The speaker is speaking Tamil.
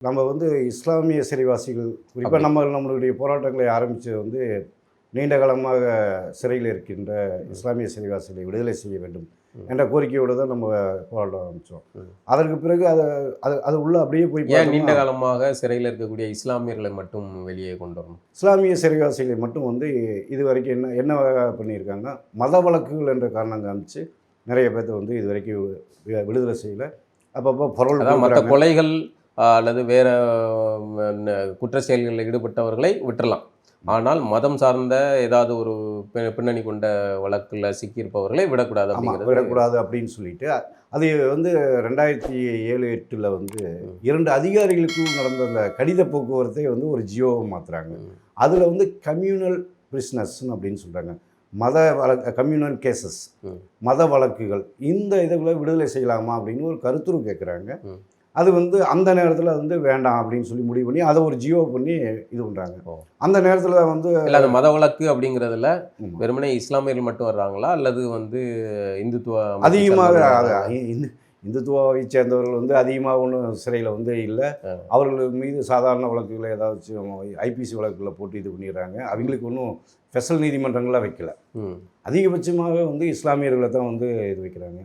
நம்ம வந்து இஸ்லாமிய சிறைவாசிகள் குறிப்பாக நம்மளுடைய போராட்டங்களை ஆரம்பித்து வந்து நீண்ட காலமாக சிறையில் இருக்கின்ற இஸ்லாமிய சிறைவாசிகளை விடுதலை செய்ய வேண்டும் என்ற கோரிக்கையோடு தான் நம்ம போராட்டம் ஆரம்பித்தோம். அதற்கு பிறகு அது உள்ள அப்படியே போய் ஏன் நீண்ட காலமாக சிறையில் இருக்கக்கூடிய இஸ்லாமியர்களை மட்டும் வெளியே கொண்டு வரணும்? இஸ்லாமிய சிறைவாசிகளை மட்டும் வந்து இது வரைக்கும் என்ன பண்ணியிருக்காங்க, மத வழக்குகள் என்ற காரணம் காமிச்சு நிறைய பேர்த்த வந்து இது வரைக்கும் விடுதலை செய்யலை. அப்பப்போ பொருள் மற்ற கொலைகள் அல்லது வேற குற்ற செயல்களில் ஈடுபட்டவர்களை விட்டுறலாம். ஆனால் மதம் சார்ந்த ஏதாவது ஒரு பின்னணி கொண்ட வழக்கில் சிக்கியிருப்பவர்களை விடக்கூடாது அப்படின்னு சொல்லிட்டு அது வந்து 2007-8 வந்து 2 அதிகாரிகளுக்கும் நடந்த அந்த கடித போக்குவரத்தை வந்து ஒரு ஜியோவை மாற்றுறாங்க. அதில் வந்து கம்யூனல் பிரிஸ்னஸ்ன்னு அப்படின்னு சொல்கிறாங்க. கம்யூனல் கேசஸ், மத வழக்குகள், இந்த இதுகளை விடுதலை செய்யலாமா அப்படின்னு ஒரு கருத்துரு கேட்குறாங்க. அது வந்து அந்த நேரத்தில் வந்து வேண்டாம் அப்படின்னு சொல்லி முடிவு பண்ணி அதை ஒரு ஜியோ பண்ணி இது பண்ணுறாங்க. அந்த நேரத்தில் வந்து அந்த மத வழக்கு அப்படிங்கிறதுல வெறுமனே இஸ்லாமியர்கள் மட்டும் வர்றாங்களா அல்லது வந்து இந்துத்துவ அதிகமாக இந்துத்துவாவை சேர்ந்தவர்கள் வந்து அதிகமாக ஒன்றும் சிறையில் வந்து இல்லை. அவர்கள் மீது சாதாரண வழக்குகளை ஏதாச்சும் ஐபிசி வழக்குகளை போட்டு இது பண்ணிடுறாங்க. அவங்களுக்கு ஒன்றும் ஸ்பெஷல் நீதிமன்றங்களாக வைக்கல. அதிகபட்சமாக வந்து இஸ்லாமியர்களை தான் வந்து இது வைக்கிறாங்க.